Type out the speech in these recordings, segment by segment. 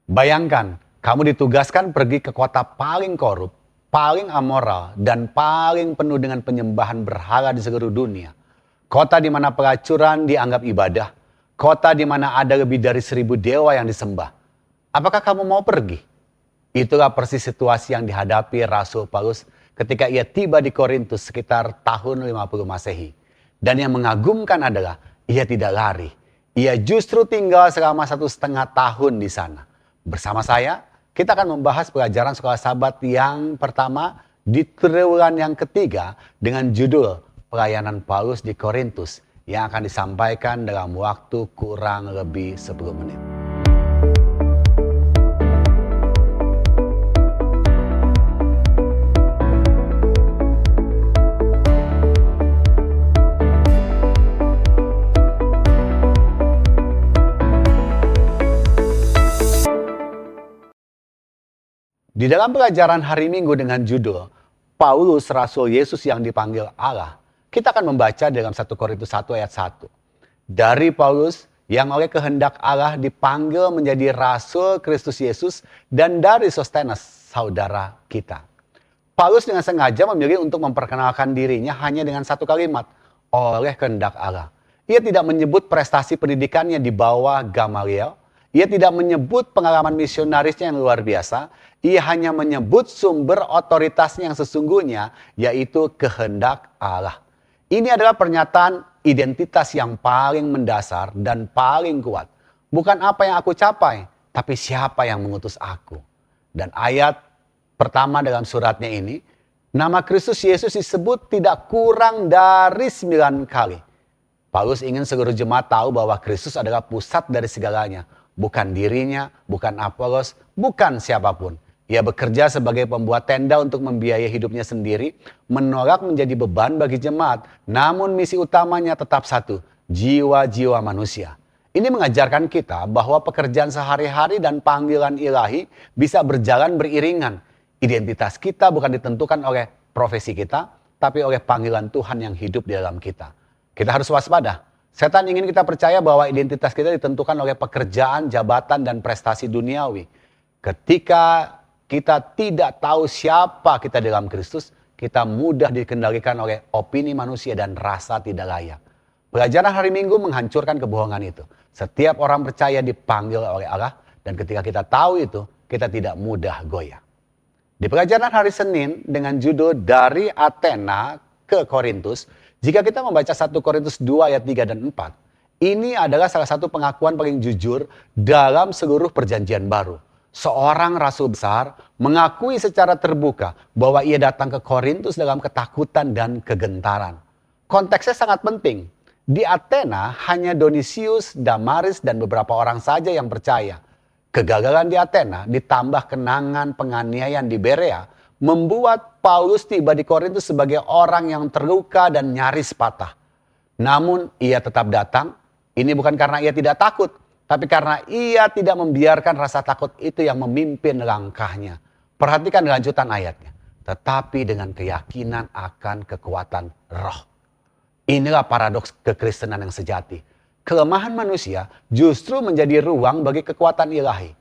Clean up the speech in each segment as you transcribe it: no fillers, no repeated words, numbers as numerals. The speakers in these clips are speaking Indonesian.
Bayangkan, kamu ditugaskan pergi ke kota paling korup, paling amoral, dan paling penuh dengan penyembahan berhala di seluruh dunia. Kota di mana pelacuran dianggap ibadah. Kota di mana ada lebih dari 1.000 dewa yang disembah. Apakah kamu mau pergi? Itulah persis situasi yang dihadapi Rasul Paulus ketika ia tiba di Korintus sekitar tahun 50 Masehi. Dan yang mengagumkan adalah ia tidak lari. Ia justru tinggal selama 1,5 tahun di sana. Bersama saya, kita akan membahas pelajaran sekolah Sabat yang pertama di triwulan yang ketiga dengan judul Pelayanan Paulus di Korintus yang akan disampaikan dalam waktu kurang lebih 10 menit. Di dalam pelajaran hari Minggu dengan judul Paulus Rasul Yesus yang dipanggil Allah, kita akan membaca dalam 1 Korintus 1 ayat 1. Dari Paulus yang oleh kehendak Allah dipanggil menjadi Rasul Kristus Yesus dan dari Sostenes, saudara kita. Paulus dengan sengaja memilih untuk memperkenalkan dirinya hanya dengan satu kalimat, oleh kehendak Allah. Ia tidak menyebut prestasi pendidikannya di bawah Gamaliel. Ia tidak menyebut pengalaman misionarisnya yang luar biasa. Ia hanya menyebut sumber otoritasnya yang sesungguhnya, yaitu kehendak Allah. Ini adalah pernyataan identitas yang paling mendasar dan paling kuat. Bukan apa yang aku capai, tapi siapa yang mengutus aku. Dan ayat pertama dalam suratnya ini, nama Kristus Yesus disebut tidak kurang dari 9 kali. Paulus ingin seluruh jemaat tahu bahwa Kristus adalah pusat dari segalanya. Bukan dirinya, bukan Apolos, bukan siapapun. Ia bekerja sebagai pembuat tenda untuk membiayai hidupnya sendiri, menolak menjadi beban bagi jemaat. Namun misi utamanya tetap satu, jiwa-jiwa manusia. Ini mengajarkan kita bahwa pekerjaan sehari-hari dan panggilan ilahi bisa berjalan beriringan. Identitas kita bukan ditentukan oleh profesi kita, tapi oleh panggilan Tuhan yang hidup di dalam kita. Kita harus waspada. Setan ingin kita percaya bahwa identitas kita ditentukan oleh pekerjaan, jabatan, dan prestasi duniawi. Ketika kita tidak tahu siapa kita dalam Kristus, kita mudah dikendalikan oleh opini manusia dan rasa tidak layak. Pelajaran hari Minggu menghancurkan kebohongan itu. Setiap orang percaya dipanggil oleh Allah, dan ketika kita tahu itu, kita tidak mudah goyah. Di pelajaran hari Senin dengan judul Dari Athena ke Korintus, jika kita membaca 1 Korintus 2 ayat 3 dan 4, ini adalah salah satu pengakuan paling jujur dalam seluruh perjanjian baru. Seorang rasul besar mengakui secara terbuka bahwa ia datang ke Korintus dalam ketakutan dan kegentaran. Konteksnya sangat penting. Di Athena hanya Dionysius, Damaris, dan beberapa orang saja yang percaya. Kegagalan di Athena ditambah kenangan penganiayaan di Berea membuat Paulus tiba di Korintus sebagai orang yang terluka dan nyaris patah. Namun ia tetap datang, ini bukan karena ia tidak takut, tapi karena ia tidak membiarkan rasa takut itu yang memimpin langkahnya. Perhatikan lanjutan ayatnya. Tetapi dengan keyakinan akan kekuatan roh. Inilah paradoks kekristenan yang sejati. Kelemahan manusia justru menjadi ruang bagi kekuatan ilahi.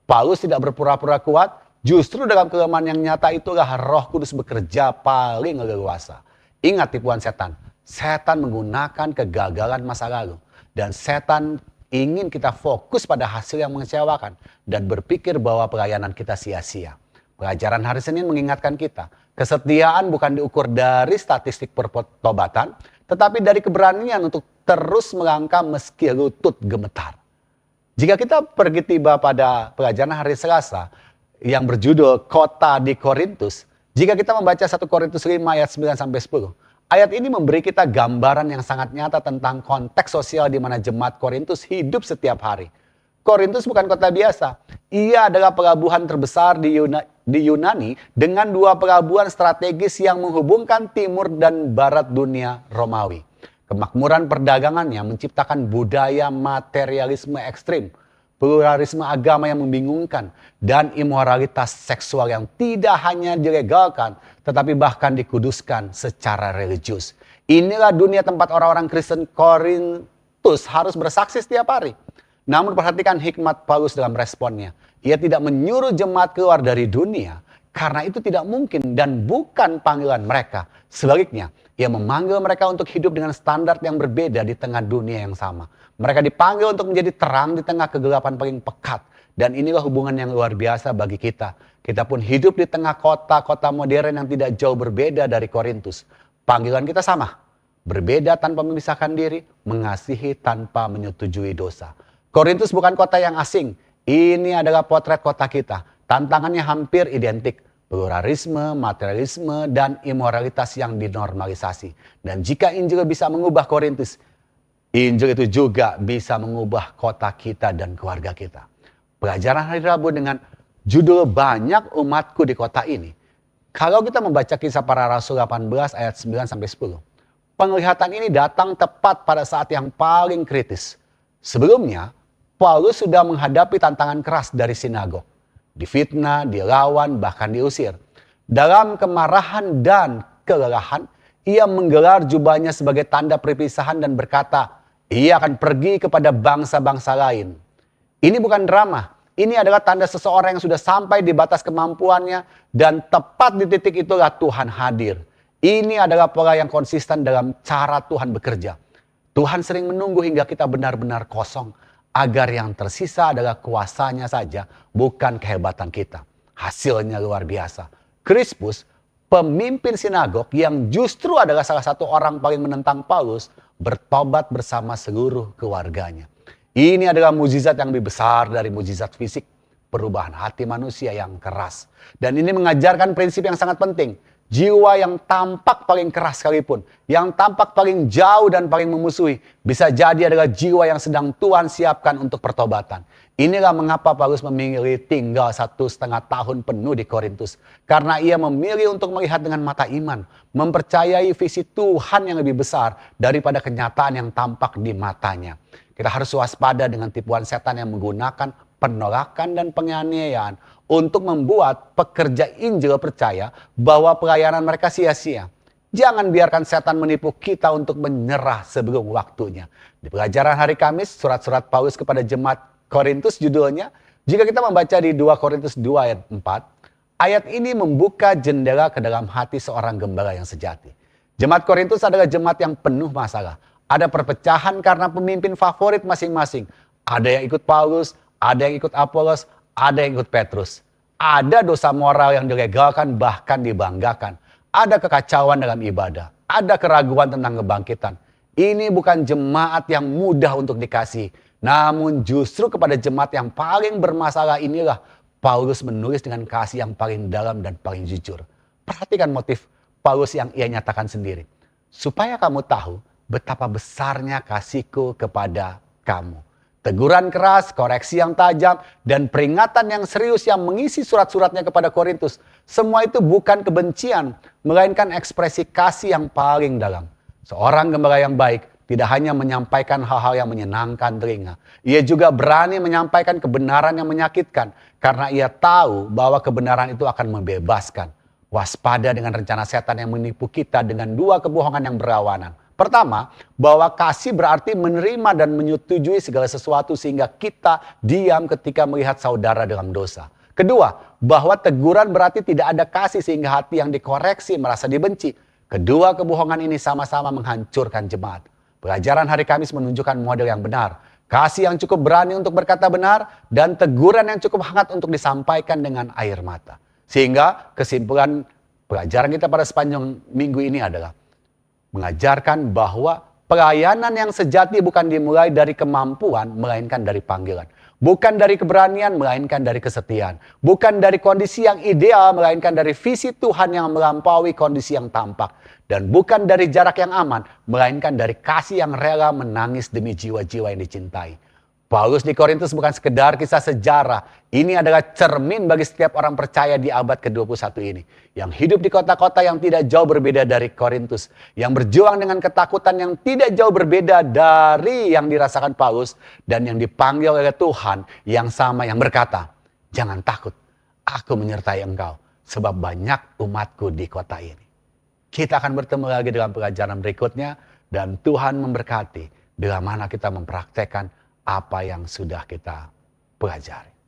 Paulus tidak berpura-pura kuat. Justru dalam kelemahan yang nyata itulah Roh Kudus bekerja paling leluasa. Ingat tipuan setan. Setan menggunakan kegagalan masa lalu. Dan setan ingin kita fokus pada hasil yang mengecewakan. Dan berpikir bahwa pelayanan kita sia-sia. Pelajaran hari Senin mengingatkan kita. Kesetiaan bukan diukur dari statistik pertobatan. Tetapi dari keberanian untuk terus melangkah meski lutut gemetar. Jika kita pergi tiba pada pelajaran hari Selasa yang berjudul Kota di Korintus, jika kita membaca 1 Korintus 5 ayat 9-10, ayat ini memberi kita gambaran yang sangat nyata tentang konteks sosial di mana jemaat Korintus hidup setiap hari. Korintus bukan kota biasa. Ia adalah pelabuhan terbesar di Yunani dengan 2 pelabuhan strategis yang menghubungkan timur dan barat dunia Romawi. Kemakmuran perdagangannya menciptakan budaya materialisme ekstrim, pluralisme agama yang membingungkan, dan imoralitas seksual yang tidak hanya dilegalkan, tetapi bahkan dikuduskan secara religius. Inilah dunia tempat orang-orang Kristen Korintus harus bersaksi setiap hari. Namun perhatikan hikmat Paulus dalam responnya. Ia tidak menyuruh jemaat keluar dari dunia, karena itu tidak mungkin dan bukan panggilan mereka. Sebaliknya, ia memanggil mereka untuk hidup dengan standar yang berbeda di tengah dunia yang sama. Mereka dipanggil untuk menjadi terang di tengah kegelapan paling pekat. Dan inilah hubungan yang luar biasa bagi kita. Kita pun hidup di tengah kota-kota modern yang tidak jauh berbeda dari Korintus. Panggilan kita sama. Berbeda tanpa memisahkan diri, mengasihi tanpa menyetujui dosa. Korintus bukan kota yang asing. Ini adalah potret kota kita. Tantangannya hampir identik. Pluralisme, materialisme, dan imoralitas yang dinormalisasi. Dan jika Injil bisa mengubah Korintus, Injil itu juga bisa mengubah kota kita dan keluarga kita. Pelajaran hari Rabu dengan judul Banyak Umatku di Kota Ini. Kalau kita membaca Kisah Para Rasul 18 ayat 9-10. Penglihatan ini datang tepat pada saat yang paling kritis. Sebelumnya, Paulus sudah menghadapi tantangan keras dari sinagog. Difitnah, dilawan, bahkan diusir. Dalam kemarahan dan kelelahan, ia menggelar jubahnya sebagai tanda perpisahan dan berkata, ia akan pergi kepada bangsa-bangsa lain. Ini bukan drama. Ini adalah tanda seseorang yang sudah sampai di batas kemampuannya dan tepat di titik itulah Tuhan hadir. Ini adalah pola yang konsisten dalam cara Tuhan bekerja. Tuhan sering menunggu hingga kita benar-benar kosong agar yang tersisa adalah kuasanya saja, bukan kehebatan kita. Hasilnya luar biasa. Crispus, pemimpin sinagog yang justru adalah salah satu orang paling menentang Paulus, bertobat bersama seluruh keluarganya. Ini adalah mukjizat yang lebih besar dari mukjizat fisik, perubahan hati manusia yang keras. Dan ini mengajarkan prinsip yang sangat penting. Jiwa yang tampak paling keras sekalipun, yang tampak paling jauh dan paling memusuhi, bisa jadi adalah jiwa yang sedang Tuhan siapkan untuk pertobatan. Inilah mengapa Paulus memilih tinggal 1,5 tahun penuh di Korintus. Karena ia memilih untuk melihat dengan mata iman, mempercayai visi Tuhan yang lebih besar daripada kenyataan yang tampak di matanya. Kita harus waspada dengan tipuan setan yang menggunakan penolakan dan penganiayaan untuk membuat pekerja Injil percaya bahwa pelayanan mereka sia-sia. Jangan biarkan setan menipu kita untuk menyerah sebelum waktunya. Di pelajaran hari Kamis, surat-surat Paulus kepada jemaat Korintus judulnya, jika kita membaca di 2 Korintus 2 ayat 4, ayat ini membuka jendela ke dalam hati seorang gembala yang sejati. Jemaat Korintus adalah jemaat yang penuh masalah. Ada perpecahan karena pemimpin favorit masing-masing. Ada yang ikut Paulus, ada yang ikut Apolos, ada yang ikut Petrus. Ada dosa moral yang dilegalkan bahkan dibanggakan. Ada kekacauan dalam ibadah. Ada keraguan tentang kebangkitan. Ini bukan jemaat yang mudah untuk dikasih. Namun justru kepada jemaat yang paling bermasalah inilah Paulus menulis dengan kasih yang paling dalam dan paling jujur. Perhatikan motif Paulus yang ia nyatakan sendiri. Supaya kamu tahu betapa besarnya kasihku kepada kamu. Teguran keras, koreksi yang tajam, dan peringatan yang serius yang mengisi surat-suratnya kepada Korintus. Semua itu bukan kebencian, melainkan ekspresi kasih yang paling dalam. Seorang gembala yang baik tidak hanya menyampaikan hal-hal yang menyenangkan telinga. Ia juga berani menyampaikan kebenaran yang menyakitkan, karena ia tahu bahwa kebenaran itu akan membebaskan. Waspada dengan rencana setan yang menipu kita dengan dua kebohongan yang berlawanan. Pertama, bahwa kasih berarti menerima dan menyetujui segala sesuatu sehingga kita diam ketika melihat saudara dalam dosa. Kedua, bahwa teguran berarti tidak ada kasih sehingga hati yang dikoreksi merasa dibenci. Kedua kebohongan ini sama-sama menghancurkan jemaat. Pelajaran hari Kamis menunjukkan model yang benar. Kasih yang cukup berani untuk berkata benar dan teguran yang cukup hangat untuk disampaikan dengan air mata. Sehingga kesimpulan pelajaran kita pada sepanjang minggu ini adalah mengajarkan bahwa pelayanan yang sejati bukan dimulai dari kemampuan, melainkan dari panggilan. Bukan dari keberanian, melainkan dari kesetiaan. Bukan dari kondisi yang ideal, melainkan dari visi Tuhan yang melampaui kondisi yang tampak. Dan bukan dari jarak yang aman, melainkan dari kasih yang rela menangis demi jiwa-jiwa yang dicintai. Paulus di Korintus bukan sekedar kisah sejarah. Ini adalah cermin bagi setiap orang percaya di abad ke-21 ini. Yang hidup di kota-kota yang tidak jauh berbeda dari Korintus. Yang berjuang dengan ketakutan yang tidak jauh berbeda dari yang dirasakan Paulus. Dan yang dipanggil oleh Tuhan yang sama yang berkata, jangan takut, aku menyertai engkau. Sebab banyak umatku di kota ini. Kita akan bertemu lagi dalam pelajaran berikutnya. Dan Tuhan memberkati bila mana kita mempraktekkan apa yang sudah kita pelajari.